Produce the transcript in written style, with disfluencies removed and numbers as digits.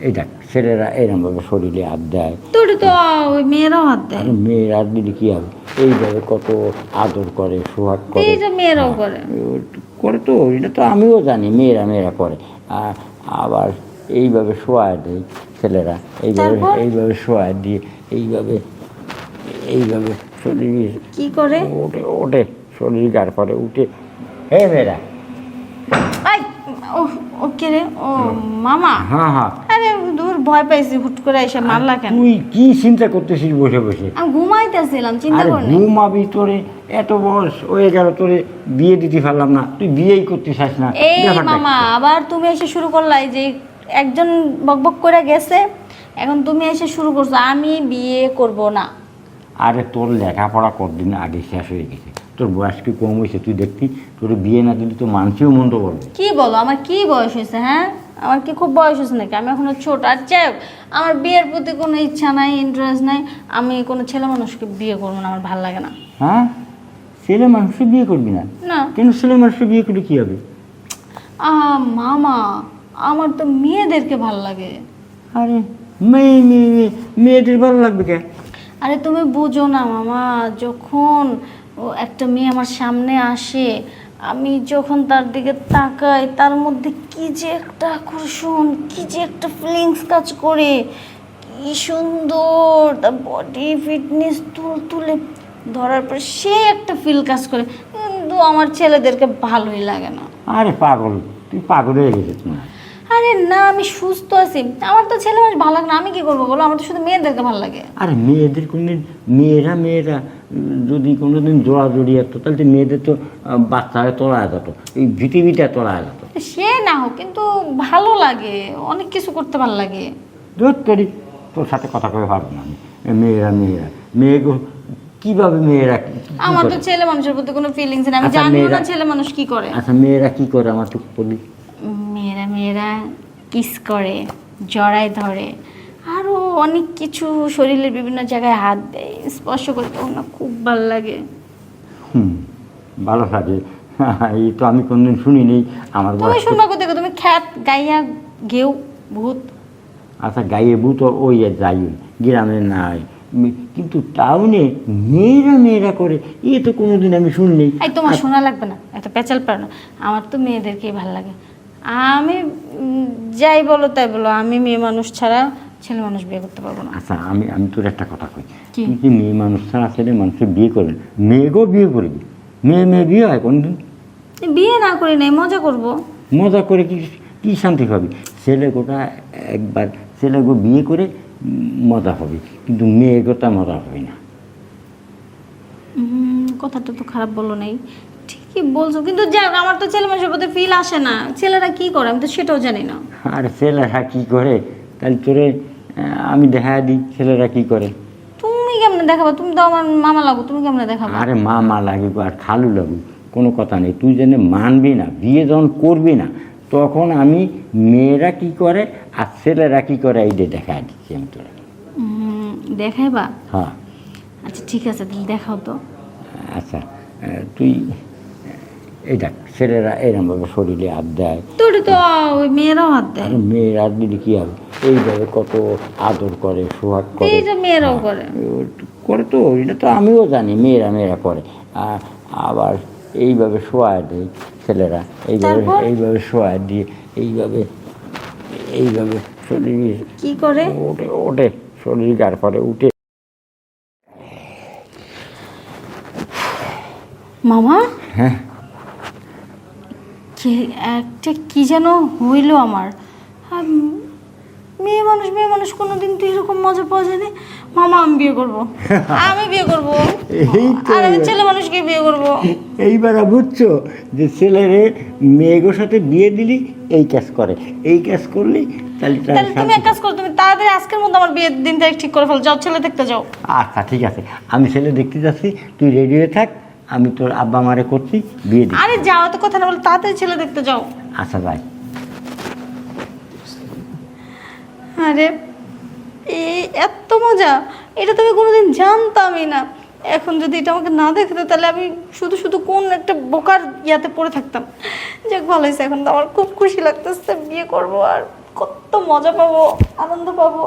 এই দেখ ছেলেরা এরমভাবে শরীরে হাত দেয়, তোর তো ওই মেয়েরাও হাত দেয়। আর মেয়েরা হাত দিলে কী হবে? এইভাবে কত আদর করে, সোহাগ করে। এই যে মেয়েরাও করে। করে তো, এটা তো আমিও জানি মেয়েরা করে। আর আবার এইভাবে শোয়ায় দেয় ছেলেরা, এইভাবে শোয়ায় দিয়ে এইভাবে শরীর কি করে? ওঠে শরীর গাড় পরে উঠে। হে মেয়েরা, ও কে রে? ও মামা? হ্যাঁ হ্যাঁ। আরে দূর, ভয় পাইছি, হুট করে এসে মারলা কেন? তুই কি চিন্তা করতেছিস বসে বসে? আমি ঘুমাইতেছিলাম, চিন্তা আরে করিনি। ঘুমাবি? তোরে এত বয়স হয়ে গেল, তোরে বিয়ে দিতে পারলাম না, তুই বিয়েই করতে চাস না? এই মামা, আবার তুমি এসে শুরু করলাই যে একজন বকবক করে গেছে, এখন তুমি এসে শুরু করছো আমি বিয়ে করব না। আরে তোর লেখাপড়া কতদিন আগে শেষ হয়ে গেছে, তোর বয়স কি কম হয়েছে? তুই দেখতি তোর বিয়ে না দিলে তো মানুষও মন্দ বলবে। কি বলো, আমার কি বয়স হয়েছে? হ্যাঁ, আমার কি খুব বয়স হয়েছে নাকি? আমি এখনো ছোট। আর যাই হোক, আমার বিয়ের প্রতি কোনো ইচ্ছা নাই, ইন্টারেস্ট নাই। আমি কোনো ছেলে মানুষকে বিয়ে করবো না, আমার ভালো লাগে না। হ্যাঁ, ছেলে মানুষকে বিয়ে করবি না? না। কেন? ছেলে মানুষকে বিয়ে করলে কি হবে? মামা, আমার তো মেয়েদেরকে ভাল লাগে। আরে মেয়েদের ভালো লাগবে কে? আরে তুমি বুঝো না মামা, যখন একটা মেয়ে আমার সামনে আসে, আমি যখন তার দিকে তাকাই, তার মধ্যে কি যে একটা আকর্ষণ, কি যে একটা ফিলিংস কাজ করে, কি সুন্দর তার বডি ফিটনেস, তুলে ধরার পর সে একটা ফিল কাজ করে। কিন্তু আমার ছেলেদেরকে ভালোই লাগে না। আরে পাগল, তুই পাগল হয়ে গেছিস না? আরে না, আমি সুস্থ আছি, আমার তো ছেলে মানুষ ভালো লাগে না, আমি কি করবো বলো? আমার তো শুধু মেয়েদেরকে ভালো লাগে। আরে মেয়েদের কোনদিন মেয়েরা যদি কোনোদিন জোড়াজড়ি আসতো, তাহলে তো মেয়েদের তো বাচ্চা হয়ে তোলা যেত, এই পৃথিবীটা তোলা যেত। সে না হোক, কিন্তু ভালো লাগে, অনেক কিছু করতে ভালো লাগে। দূর করি, তোর সাথে কথা কয়ে পারবো না আমি। মেয়েগো কীভাবে মেয়েরা আমার তো ছেলে মানুষের প্রতি কোনো ফিলিংস নেই, আমি আচ্ছা, জানি না ছেলে মানুষ কি করে। আচ্ছা, মেয়েরা কি করে আমার তো বলি। মেয়েরা কিস করে, জড়ায় ধরে, আরও অনেক কিছু, শরীরের বিভিন্ন জায়গায় হাত দেয়, স্পর্শ করে, তখন না খুব ভালো লাগে। ভালো লাগে। এই তো আমি কোনদিন শুনিনি। আমার তুমি শুনবা কোথায়? তুমি খ্যাত গাইয়া গেও ভূত। আচ্ছা, গাইয়ে ভূত ওই যাই, গ্রামে নাই, কিন্তু টাউনে মেয়েরা করে, এ তো কোনোদিন আমি শুনিনি। এই তোমার শোনা লাগবে না, একটা পেঁচাল পার না। আমার তো মেয়েদেরকেই ভালো লাগে। আমি যাই বলো তাই বলো, আমি মেয়ে মানুষ ছাড়া ছেলে মানুষ বিয়ে করতে পারবো না। আচ্ছা, আমি তোর একটা কথা কই, তুই কি মেয়ে মানুষ ছাড়া ছেলে মানুষকে বিয়ে করবেন? মেয়েকেও বিয়ে করবি? মেয়ে বিয়ে হয় কোনদিন? বিয়ে না করি নাই, মজা করব। মজা করে কি শান্তি পাবি? একবার ছেলেগো বিয়ে করে মজা হবে, কিন্তু মেয়েগোটা মজা হবে না। কথাটা তো খারাপ বলো নাই, ঠিকই বলছো, কিন্তু যাক, আমার তো ছেলে মানুষের প্রতি ফিল আসে না। ছেলেরা কি করে আমি তো সেটাও জানি না। আর ছেলেরা কি করে, তাহলে তোরে আমি দেখা দিই ছেলেরা কি করে। তুমি কেমনে দেখাবো? তুমি তো আমার মামা লাগো, তুমি কেমনে দেখাবো? আরে মা লাগবে আর খালু লাগু, কোনো কথা নেই। তুই যেন মানবি না, বিয়ে যখন করবি না, তখন আমি মেয়েরা কি করে আর ছেলেরা কি করে এইটা দেখা দিচ্ছি আমি তোরা। দেখাইবা? হ্যাঁ। আচ্ছা ঠিক আছে, তাহলে দেখাও তো। আচ্ছা, তুই এই দেখ ছেলেরা এরমভাবে শরীরে হাত দেয়। তোর তো ওই মেয়েরাও হাত দেয়। আর মেয়েরা হাত দিলে কী হবে? এইভাবে কত আদর করে, সোহাগ করে। এই যে মেয়েরাও করে। করে তো, এটা তো আমিও জানি মেয়েরা করে। আবার এইভাবে শোয়ায় দেয় ছেলেরা, এইভাবে শোয়ায় দিয়ে এইভাবে শরীর কি করে? ওঠে শরীর গাড় পরে উঠে। মামা, হ্যাঁ, একটা কি যেন হইলো আমার। মেয়ে মানুষ কোনোদিন তো এরকম মজা পাওয়া যায় না। মামা, আমি বিয়ে করবো, আমি বিয়ে করবো, আর আমি ছেলে মানুষকে বিয়ে করবো। এইবার বুঝছো যে ছেলেরে মেয়েগোর সাথে বিয়ে দিলি এই কাজ করে, এই কাজ করলি তাহলে তুমি এক কাজ করো, তুমি তাড়াতাড়ি আজকের মধ্যে আমার বিয়ের দিন তারিখ ঠিক করে ফেলো, যাও ছেলে দেখতে যাও। আচ্ছা ঠিক আছে, আমি ছেলে দেখতে যাচ্ছি, তুই রেডি হয়ে থাক, আমি তোর আব্বা মারে করছি বিয়ে দিই। আরে যাও, তো কথা না বলে তাড়াতাড়ি ছেলে দেখতে যাও। আচ্ছা ভাই। আরে এত মজা, এটা তুমি কোনোদিন জানতামই না। এখন যদি এটা আমাকে না দেখতো, তাহলে আমি শুধু কোন একটা বোকার ইয়াতে পড়ে থাকতাম। যাক, ভালো হয়েছে, এখন তো আমার খুব খুশি লাগতেছে, বিয়ে করবো আর কত মজা পাবো, আনন্দ পাবো।